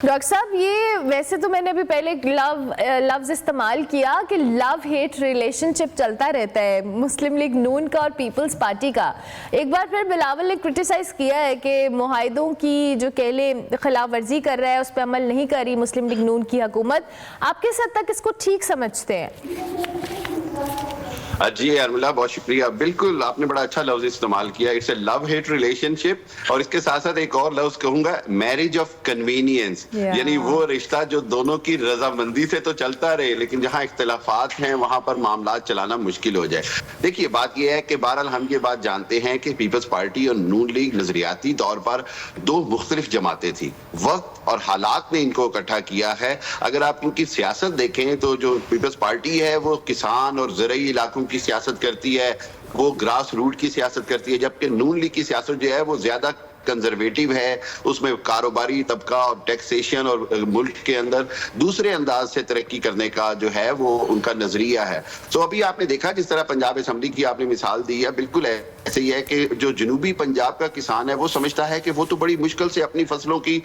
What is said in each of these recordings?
Doctor صاحب یہ ویسے تو میں نے ابھی پہلے لفظ استعمال کیا کہ لو ہیٹ ریلیشن شپ چلتا رہتا ہے مسلم لیگ نون کا اور پیپلز پارٹی کا. ایک بار پھر بلاول نے کرٹیسائز کیا ہے کہ معاہدوں کی جو کیلے خلاف ورزی کر رہا ہے اس پہ عمل نہیں کر رہی مسلم لیگ نون کی حکومت. آپ کس حد تک اس کو ٹھیک سمجھتے ہیں؟ جی ارملا بہت شکریہ. بالکل آپ نے بڑا اچھا لفظ استعمال کیا. It's a love hate relationship اور اس کے ساتھ ساتھ ایک اور لفظ کہوں گا میرج آف کنوینئنس. یعنی وہ رشتہ جو دونوں کی رضامندی سے تو چلتا رہے لیکن جہاں اختلافات ہیں وہاں پر معاملات چلانا مشکل ہو جائے. دیکھیے بات یہ ہے کہ بہرحال ہم یہ بات جانتے ہیں کہ پیپلز پارٹی اور نون لیگ نظریاتی طور پر دو مختلف جماعتیں تھیں. وقت اور حالات نے ان کو اکٹھا کیا ہے. اگر آپ ان کی سیاست دیکھیں تو جو پیپلز پارٹی ہے وہ کسان اور زرعی علاقوں کی سیاست کرتی ہے, وہ گراس روٹ کی سیاست کرتی ہے, جبکہ نون لیگ کی سیاست جو ہے وہ زیادہ کنزرویٹو ہے. اس میں کاروباری طبقہ اور ٹیکسیشن اور ملک کے اندر دوسرے انداز سے ترقی کرنے کا جو ہے وہ ان کا نظریہ ہے. تو ابھی آپ نے دیکھا جس طرح پنجاب اسمبلی کی آپ نے مثال دی ہے, بالکل ایسے ہی ہے کہ جو جنوبی پنجاب کا کسان ہے وہ سمجھتا ہے کہ وہ تو بڑی مشکل سے اپنی فصلوں کی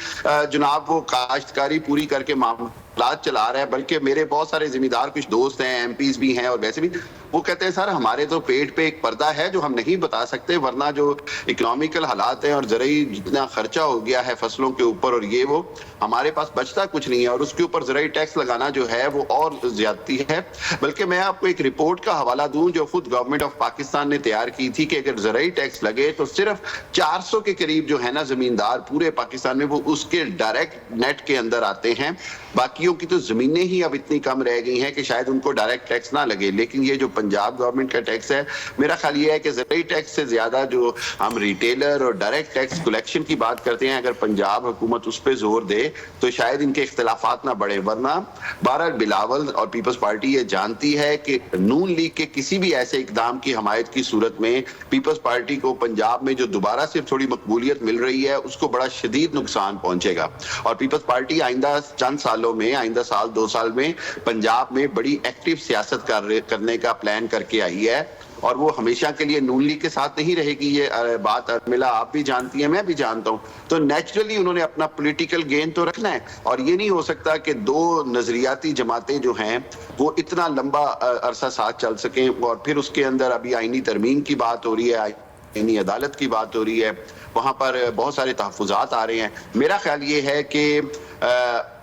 جناب وہ کاشتکاری پوری کر کے معاملات چلا رہا ہے. بلکہ میرے بہت سارے ذمہ دار کچھ دوست ہیں, ایم پیز بھی ہیں اور ویسے بھی, وہ کہتے ہیں سر ہمارے تو پیٹ پہ ایک پردہ ہے جو ہم نہیں بتا سکتے, ورنہ جو اکنامیکل حالات ہیں اور زرعی جتنا خرچہ ہو گیا ہے فصلوں کے اوپر اور یہ وہ, ہمارے پاس بچتا کچھ نہیں ہے اور اس کے اوپر زرعی ٹیکس لگانا جو ہے وہ اور زیادتی ہے. بلکہ میں آپ کو ایک رپورٹ کا حوالہ دوں جو خود گورنمنٹ آف پاکستان نے تیار کی تھی کہ اگر زرعی ٹیکس لگے تو صرف 400 کے قریب جو ہے نا زمیندار پورے پاکستان میں وہ اس کے ڈائریکٹ نیٹ کے اندر آتے ہیں. باقیوں کی تو زمینیں ہی اب اتنی کم رہ گئی ہیں کہ شاید ان کو ڈائریکٹ ٹیکس نہ لگے. لیکن یہ جو پنجاب گورنمنٹ کا ٹیکس ہے, میرا خیال یہ ہے کہ زرعی ٹیکس سے زیادہ جو ہم ریٹیلر اور ڈائریکٹ ٹیکس کلیکشن کی بات کرتے ہیں, اگر پنجاب حکومت اس پہ زور دے تو شاید ان کے اختلافات نہ بڑھے. ورنہ بہرحال بلاول اور پیپلز پارٹی یہ جانتی ہے کہ نون لیگ کے کسی بھی ایسے اقدام کی حمایت کی صورت میں پیپلز پارٹی کو پنجاب میں جو دوبارہ سے تھوڑی مقبولیت مل رہی ہے اس کو بڑا شدید نقصان پہنچے گا. اور پیپلز پارٹی آئندہ چند سالوں میں, آئندہ سال 2 سال میں پنجاب میں بڑی ایکٹیو سیاست کرنے کا پلان کر کے آئی ہے. اور وہ ہمیشہ کے لیے نون لیگ کے ساتھ نہیں رہے گی, یہ بات ارملا آپ بھی جانتی ہیں, میں بھی جانتا ہوں. تو نیچرلی انہوں نے اپنا پولیٹیکل گین تو رکھنا ہے اور یہ نہیں ہو سکتا کہ دو نظریاتی جماعتیں جو ہیں وہ اتنا لمبا عرصہ ساتھ چل سکیں. اور پھر اس کے اندر ابھی آئینی ترمیم کی بات ہو رہی ہے, آئینی عدالت کی بات ہو رہی ہے, وہاں پر بہت سارے تحفظات آ رہے ہیں. میرا خیال یہ ہے کہ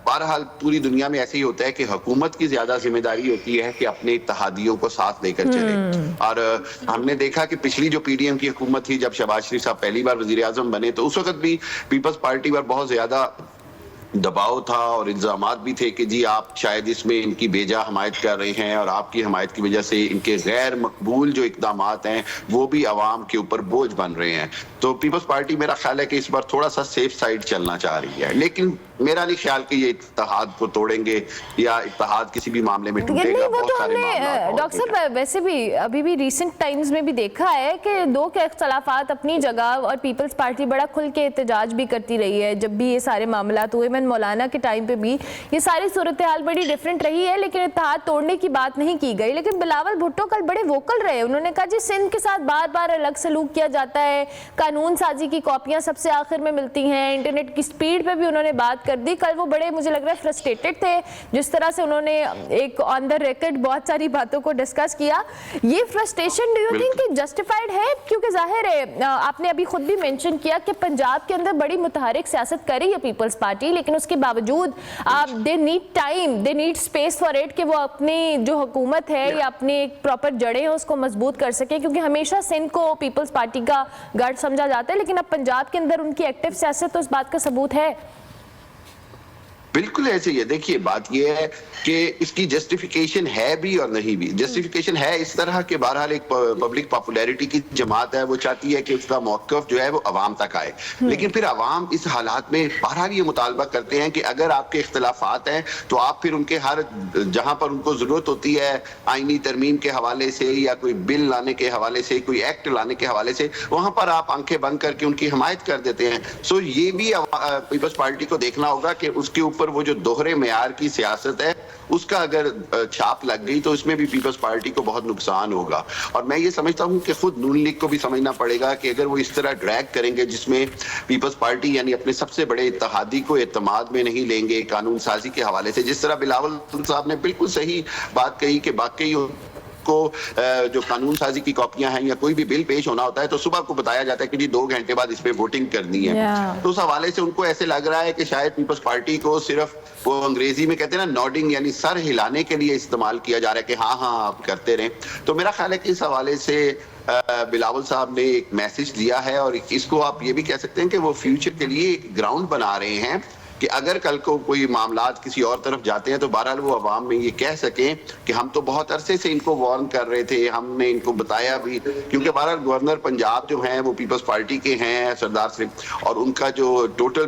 بہرحال پوری دنیا میں ایسے ہی ہوتا ہے کہ حکومت کی زیادہ ذمہ داری ہوتی ہے کہ اپنے اتحادیوں کو ساتھ لے کر چلے. اور ہم نے دیکھا کہ پچھلی جو پی ڈی ایم کی حکومت تھی, جب شہباز شریف صاحب پہلی بار وزیر اعظم بنے تو اس وقت بھی پیپلز پارٹی پر بہت زیادہ دباؤ تھا اور الزامات بھی تھے کہ جی آپ شاید اس میں ان کی بیجا حمایت کر رہے ہیں اور آپ کی حمایت کی وجہ سے ان کے غیر مقبول جو اقدامات ہیں وہ بھی عوام کے اوپر بوجھ بن رہے ہیں. تو پیپلز پارٹی میرا خیال ہے کہ اس بار تھوڑا سا سیف سائڈ چلنا چاہ رہی ہے. لیکن میرا نہیں خیال کہ یہ اتحاد کو توڑیں گے یا اتحاد کسی بھی معاملے میں ٹوٹے گا. وہ تو ہم نے ڈاکٹر صاحب ویسے بھی ابھی بھی ریسنٹ ٹائمز میں بھی دیکھا ہے کہ دو کے اختلافات اپنی جگہ اور پیپلز پارٹی بڑا کھل کے احتجاج بھی کرتی رہی ہے جب بھی یہ سارے معاملات ہوئے. مولانا کے ٹائم پہ بھی یہ ساری صورتحال بڑی ڈیفرنٹ رہی ہے لیکن اتحاد توڑنے کی بات نہیں کی گئی. لیکن بلاول بھٹو کل بڑے ووکل رہے, انہوں نے کہا جی سندھ کے ساتھ بار بار الگ سلوک کیا جاتا ہے, قانون سازی کی کاپیاں سب سے آخر میں ملتی ہیں, انٹرنیٹ کی سپیڈ پہ بھی انہوں نے بات کر دی. کل وہ بڑے مجھے لگ رہا ہے فرسٹریٹڈ تھے جس طرح سے انہوں نے ایک آن دا ریکارڈ بہت ساری باتوں کو ڈسکس کیا. یہ فرسٹریشن ڈو یو تھنک کہ جسٹیفائڈ ہے؟ کیونکہ ظاہر ہے آپ نے ابھی خود بھی مینشن کیا کہ پنجاب کے اندر بڑی متحرک سیاست کر رہی ہے پیپلز پارٹی, لیکن اس کے باوجود they need time, they need space for it کہ وہ اپنی جو حکومت ہے یا اپنی ایک پراپر جڑیں اس کو مضبوط کر سکے. کیونکہ ہمیشہ سندھ کو پیپلز پارٹی کا گڑھ سمجھا جاتا ہے لیکن اب پنجاب کے اندر ان کی ایکٹیو سیاست تو اس بات کا ثبوت ہے. بالکل ایسے ہی ہے. دیکھیے بات یہ ہے کہ اس کی جسٹیفیکیشن ہے بھی اور نہیں بھی. جسٹیفیکیشن ہے اس طرح کہ بہرحال ایک پبلک پاپولیرٹی کی جماعت ہے, وہ چاہتی ہے کہ اس کا موقف جو ہے وہ عوام تک آئے. لیکن پھر عوام اس حالات میں بہرحال یہ مطالبہ کرتے ہیں کہ اگر آپ کے اختلافات ہیں تو آپ پھر ان کے ہر جہاں پر ان کو ضرورت ہوتی ہے آئینی ترمیم کے حوالے سے یا کوئی بل لانے کے حوالے سے, کوئی ایکٹ لانے کے حوالے سے, وہاں پر آپ آنکھیں بند کر کے ان کی حمایت کر دیتے ہیں. سو یہ بھی پیپلز پارٹی کو دیکھنا ہوگا کہ اس کے اوپر اوپر وہ جو دوہرے معیار کی سیاست ہے اس کا اگر چھاپ لگ گئی تو اس میں بھی پیپلز پارٹی کو بہت نقصان ہوگا. اور میں یہ سمجھتا ہوں کہ خود نون لیگ کو بھی سمجھنا پڑے گا کہ اگر وہ اس طرح ڈریگ کریں گے جس میں پیپلز پارٹی یعنی اپنے سب سے بڑے اتحادی کو اعتماد میں نہیں لیں گے قانون سازی کے حوالے سے, جس طرح بلاول صاحب نے بالکل صحیح بات کہی کہ باقی کو جو قانون سازی کی کاپیاں ہیں یا کوئی بھی بل پیش ہونا ہوتا ہے تو صبح کو بتایا جاتا ہے کہ جی 2 گھنٹے بعد اس پہ ووٹنگ کرنی ہے. تو اس حوالے سے ان کو ایسے لگ رہا ہے کہ شاید پیپلز پارٹی کو صرف وہ انگریزی میں کہتے ہیں نا نوڈنگ یعنی سر ہلانے کے لیے استعمال کیا جا رہا ہے کہ ہاں ہاں آپ کرتے رہیں. تو میرا خیال ہے کہ اس حوالے سے بلاول صاحب نے ایک میسج دیا ہے اور اس کو آپ یہ بھی کہہ سکتے ہیں کہ وہ فیوچر کے لیے ایک گراؤنڈ بنا رہے ہیں کہ اگر کل کو کوئی معاملات کسی اور طرف جاتے ہیں تو بہرحال وہ عوام میں یہ کہہ سکیں کہ ہم تو بہت عرصے سے ان کو وارن کر رہے تھے, ہم نے ان کو بتایا بھی, کیونکہ بہرحال گورنر پنجاب جو ہیں وہ پیپلز پارٹی کے ہیں سردار سے, اور ان کا جو ٹوٹل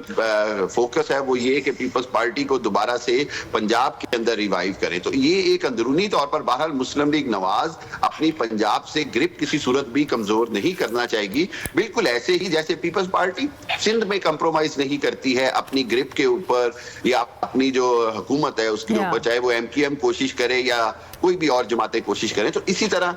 فوکس ہے وہ یہ کہ پیپلز پارٹی کو دوبارہ سے پنجاب کے اندر ریوائیو کریں. تو یہ ایک اندرونی طور پر بہرحال مسلم لیگ نواز اپنی پنجاب سے گرپ کسی صورت بھی کمزور نہیں کرنا چاہے گی, بالکل ایسے ہی جیسے پیپلز پارٹی سندھ میں کمپرومائز نہیں کرتی ہے اپنی گرپ کے اوپر یا اپنی جو حکومت ہے اس کے اوپر, چاہے وہ ایم کیو ایم کوشش کرے یا کوئی بھی اور جماعتیں کوشش کریں. تو اسی طرح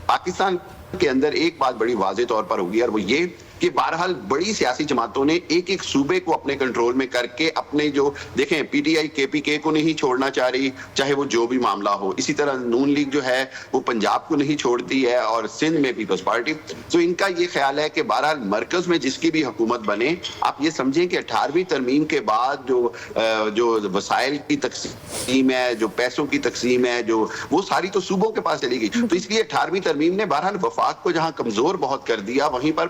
پاکستان کے اندر ایک بات بڑی واضح طور پر ہوگی اور وہ یہ کہ بہرحال بڑی سیاسی جماعتوں نے ایک ایک صوبے کو اپنے کنٹرول میں کر کے اپنے جو دیکھیں پی ٹی آئی کے پی کے کو نہیں چھوڑنا چاہ رہی چاہے وہ جو بھی معاملہ ہو, اسی طرح نون لیگ جو ہے وہ پنجاب کو نہیں چھوڑتی ہے اور سندھ میں پیپلز پارٹی. تو ان کا یہ خیال ہے کہ بہرحال مرکز میں جس کی بھی حکومت بنے آپ یہ سمجھیں کہ 18ویں ترمیم کے بعد جو وسائل کی تقسیم ہے, جو پیسوں کی تقسیم ہے, جو وہ ساری تو صوبوں کے پاس چلی گئی. تو اس لیے 18ویں ترمیم نے بہرحال وفاق کو جہاں کمزور بہت کر دیا وہیں پر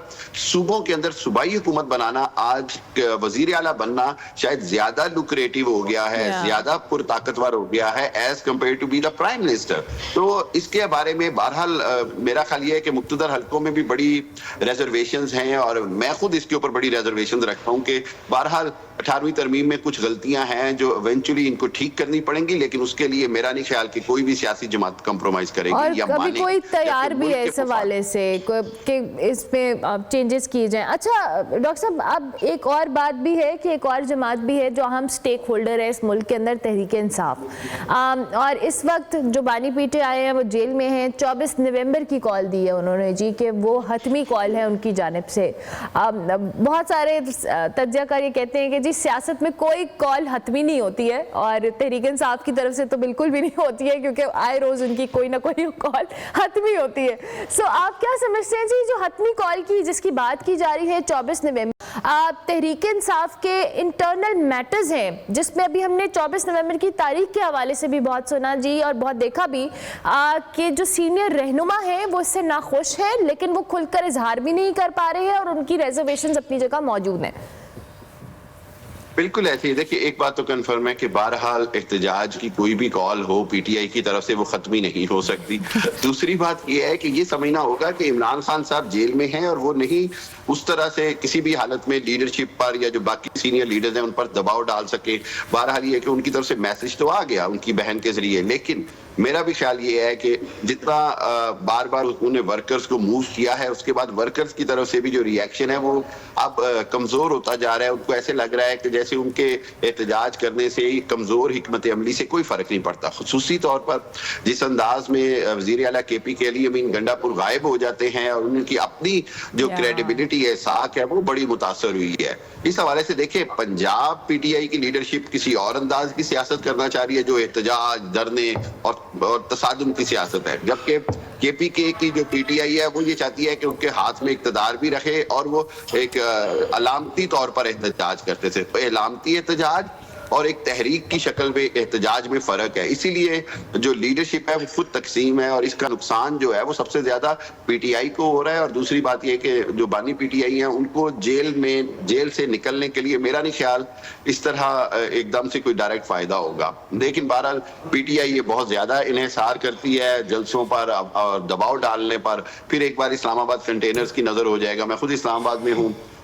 صوبوں کے اندر صوبائی حکومت بنانا, آج وزیر اعلیٰ بننا شاید زیادہ لوکریٹو ہو گیا ہے, زیادہ پرطاقتور ہو گیا ہے as compare to be the prime minister. تو اس کے بارے میں بہرحال میرا خیال یہ ہے کہ مقتدر حلقوں میں بھی بڑی ریزرویشنز ہیں اور میں خود اس کے اوپر بڑی ریزرویشنز رکھتا ہوں کہ بہرحال 18ویں ترمیم میں کچھ غلطیاں ہیں جو ایونچولی ان کو ٹھیک کرنی پڑیں گی, لیکن اس کے لیے میرا نہیں خیال کہ کوئی بھی سیاسی جماعت کمپرومائز کرے گی یا کبھی کوئی تیار بھی ہے اس حوالے سے کہ اس میں چینجز کیے جائیں. اچھا ڈاکٹر صاحب اب ایک اور بات بھی ہے کہ ایک اور جماعت بھی ہے جو اہم سٹیک ہولڈر ہے اس ملک کے اندر, تحریک انصاف, اور اس وقت جو بانی پیٹے آئے ہیں وہ جیل میں ہیں. 24 نومبر کی کال دی ہے انہوں نے جی کہ وہ حتمی کال ہے ان کی جانب سے. بہت سارے تجزیہ کار یہ کہتے ہیں کہ جی سیاست میں کوئی کال حتمی نہیں ہوتی ہے اور تحریک انصاف کی طرف سے تو بالکل بھی نہیں ہوتی ہے کیونکہ آئے روز ان کی کوئی نہ کوئی کال حتمی ہوتی ہے. سو آپ کیا سمجھتے ہیں جی جو حتمی کال کی جس کی بات کی جا رہی ہے 24 نومبر, تحریک انصاف کے انٹرنل میٹرز ہیں جس میں ابھی ہم نے 24 نومبر کی تاریخ کے حوالے سے بھی بہت سنا جی اور بہت دیکھا بھی کہ جو سینئر رہنما ہیں وہ اس سے ناخوش ہیں لیکن وہ کھل کر اظہار بھی نہیں کر پا رہے ہیں اور ان کی ریزرویشنز اپنی جگہ موجود ہیں. بالکل ایسے ہی دیکھیے ایک بات تو کنفرم ہے کہ بہرحال احتجاج کی کوئی بھی کال ہو پی ٹی آئی کی طرف سے وہ ختمی نہیں ہو سکتی. دوسری بات یہ ہے کہ یہ سمجھنا ہوگا کہ عمران خان صاحب جیل میں ہیں اور وہ نہیں اس طرح سے کسی بھی حالت میں لیڈرشپ پر یا جو باقی سینئر لیڈرز ہیں ان پر دباؤ ڈال سکے. بہرحال یہ کہ ان کی طرف سے میسج تو آ گیا ان کی بہن کے ذریعے, لیکن میرا بھی خیال یہ ہے کہ جتنا بار بار انہوں نے ورکرز کو موو کیا ہے اس کے بعد ورکرز کی طرف سے بھی جو ری ایکشن ہے وہ اب کمزور ہوتا جا رہا ہے. ان کو ایسے لگ رہا ہے کہ جیسے ان کے احتجاج کرنے سے کمزور حکمت عملی سے کوئی فرق نہیں پڑتا. خصوصی طور پر جس انداز میں وزیر اعلیٰ کے پی کے علی امین گنڈا پور غائب ہو جاتے ہیں اور ان کی اپنی جو کریڈیبلٹی ہے ساکھ ہے وہ بڑی متاثر ہوئی ہے. اس حوالے سے دیکھیں پنجاب پی ٹی آئی کی لیڈرشپ کسی اور انداز کی سیاست کرنا چاہ رہی ہے جو احتجاج دھرنے اور تصادم کی سیاست ہے, جبکہ کے پی کے کی جو پی ٹی آئی ہے وہ یہ چاہتی ہے کہ ان کے ہاتھ میں اقتدار بھی رکھے اور وہ ایک علامتی طور پر احتجاج کرتے تھے. تو علامتی احتجاج اور ایک تحریک کی شکل میں احتجاج میں فرق ہے. اسی لیے جو لیڈرشپ ہے وہ خود تقسیم ہے اور اس کا نقصان جو ہے وہ سب سے زیادہ پی ٹی آئی کو ہو رہا ہے. اور دوسری بات یہ کہ جو بانی پی ٹی آئی ہیں ان کو جیل سے نکلنے کے لیے میرا نہیں خیال اس طرح ایک دم سے کوئی ڈائریکٹ فائدہ ہوگا. لیکن بہرحال پی ٹی آئی یہ بہت زیادہ انحصار کرتی ہے جلسوں پر اور دباؤ ڈالنے پر. پھر ایک بار اسلام آباد کنٹینرز کی نظر ہو جائے گا. میں خود اسلام آباد میں ہوں